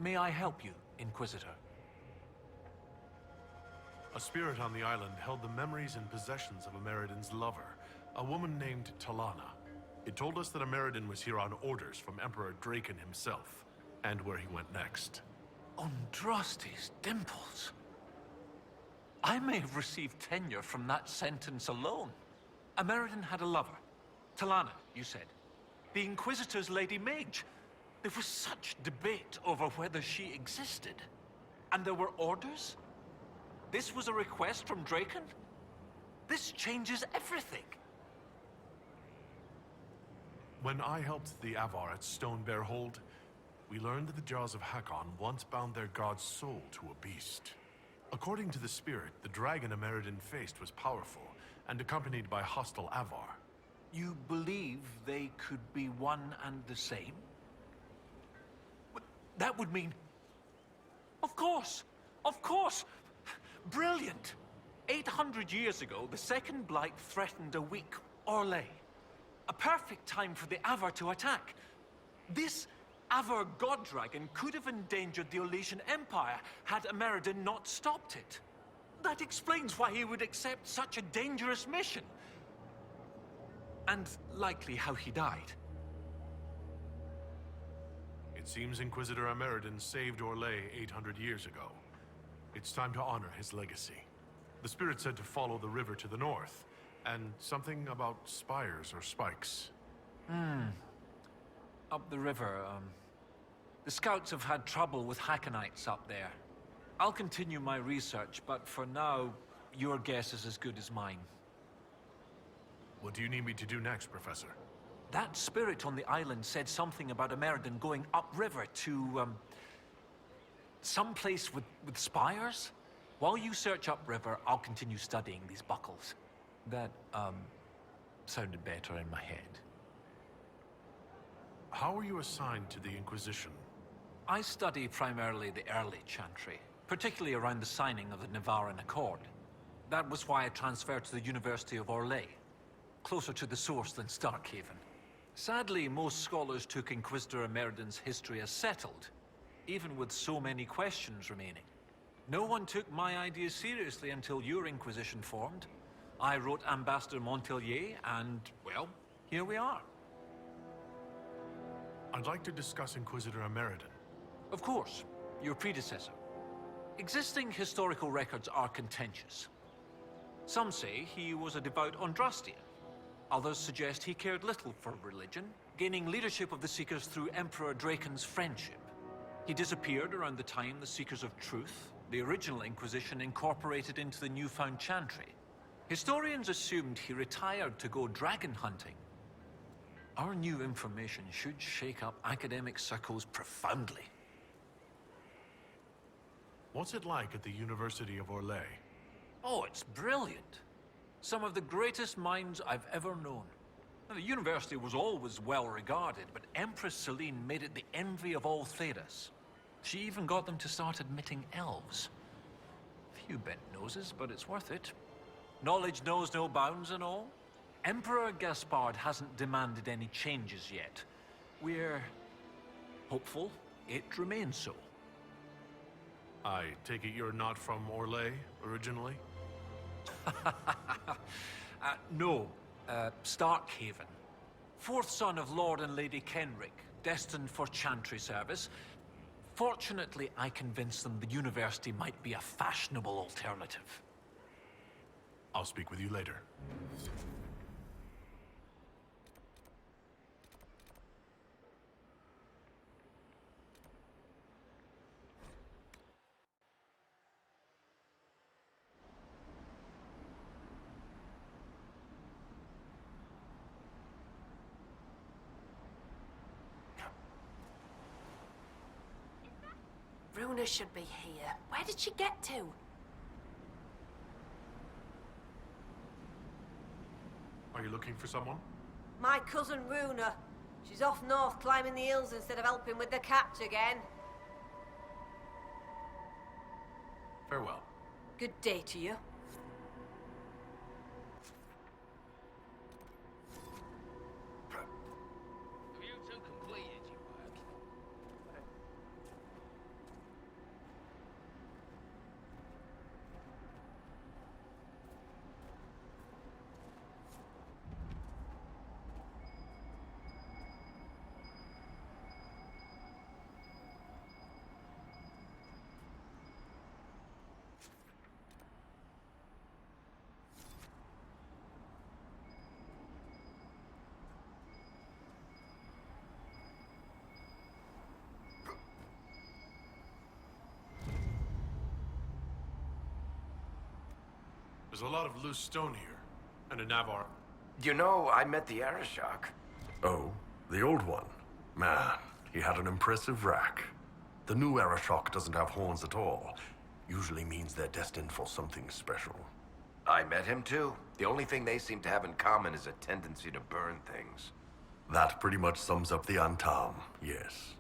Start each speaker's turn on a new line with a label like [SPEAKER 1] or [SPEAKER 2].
[SPEAKER 1] May I help you, Inquisitor?
[SPEAKER 2] A spirit on the island held the memories and possessions of Ameridan's lover, a woman named Talana. It told us that Ameridan was here on orders from Emperor Draken himself, and where he went next.
[SPEAKER 1] Andraste's dimples. I may have received tenure from that sentence alone. Ameridan had a lover. Talana, you said. The Inquisitor's Lady Mage. There was such debate over whether she existed. And there were orders? This was a request from Draken? This changes everything.
[SPEAKER 2] When I helped the Avar at Stone Bear Hold, we learned that the jaws of Hakkon once bound their god's soul to a beast. According to the spirit, the dragon Ameridan faced was powerful and accompanied by hostile Avar.
[SPEAKER 1] You believe they could be one and the same? But that would mean... Of course! Of course! Brilliant! 800 years ago, the Second Blight threatened a weak Orlais. A perfect time for the Avar to attack. This Avar god dragon could have endangered the Orlesian Empire had Ameridan not stopped it. That explains why he would accept such a dangerous mission. And likely how he died.
[SPEAKER 2] It seems Inquisitor Ameridan saved Orlais 800 years ago. It's time to honor his legacy. The spirit said to follow the river to the north, and something about spires or spikes.
[SPEAKER 1] Up the river, the scouts have had trouble with Hakkonites up there. I'll continue my research, but for now, your guess is as good as mine.
[SPEAKER 2] What do you need me to do next, Professor?
[SPEAKER 1] That spirit on the island said something about Ameridan going upriver to, someplace with spires? While you search upriver, I'll continue studying these buckles. That, sounded better in my head.
[SPEAKER 2] How were you assigned to the Inquisition?
[SPEAKER 1] I study primarily the early Chantry, particularly around the signing of the Nevarin Accord. That was why I transferred to the University of Orlais, closer to the source than Starkhaven. Sadly, most scholars took Inquisitor Ameridan's history as settled, even with so many questions remaining. No one took my ideas seriously until your Inquisition formed. I wrote Ambassador Montpellier, and, well, here we are.
[SPEAKER 2] I'd like to discuss Inquisitor Ameridan.
[SPEAKER 1] Of course, your predecessor. Existing historical records are contentious. Some say he was a devout Andrastian. Others suggest he cared little for religion, gaining leadership of the Seekers through Emperor Draken's friendship. He disappeared around the time the Seekers of Truth, the original Inquisition, incorporated into the newfound Chantry. Historians assumed he retired to go dragon hunting. Our new information should shake up academic circles profoundly.
[SPEAKER 2] What's it like at the University of Orlais?
[SPEAKER 1] Oh, it's brilliant. Some of the greatest minds I've ever known. Now, the university was always well regarded, but Empress Selene made it the envy of all Thedas. She even got them to start admitting elves. Few bent noses, but it's worth it. Knowledge knows no bounds and all. Emperor Gaspard hasn't demanded any changes yet. We're hopeful it remains so.
[SPEAKER 2] I take it you're not from Orlais, originally?
[SPEAKER 1] No, Starkhaven. Fourth son of Lord and Lady Kenrick, destined for Chantry service. Fortunately, I convinced them the university might be a fashionable alternative.
[SPEAKER 2] I'll speak with you later.
[SPEAKER 3] Runa should be here. Where did she get to?
[SPEAKER 2] Are you looking for someone?
[SPEAKER 3] My cousin Runa. She's off north climbing the hills instead of helping with the catch again.
[SPEAKER 2] Farewell.
[SPEAKER 3] Good day to you.
[SPEAKER 2] There's a lot of loose stone here, and a Navarre.
[SPEAKER 4] You know, I met the Arishok.
[SPEAKER 5] Oh, the old one? Man, he had an impressive rack. The new Arishok doesn't have horns at all. Usually means they're destined for something special.
[SPEAKER 4] I met him too. The only thing they seem to have in common is a tendency to burn things.
[SPEAKER 5] That pretty much sums up the Antam, yes.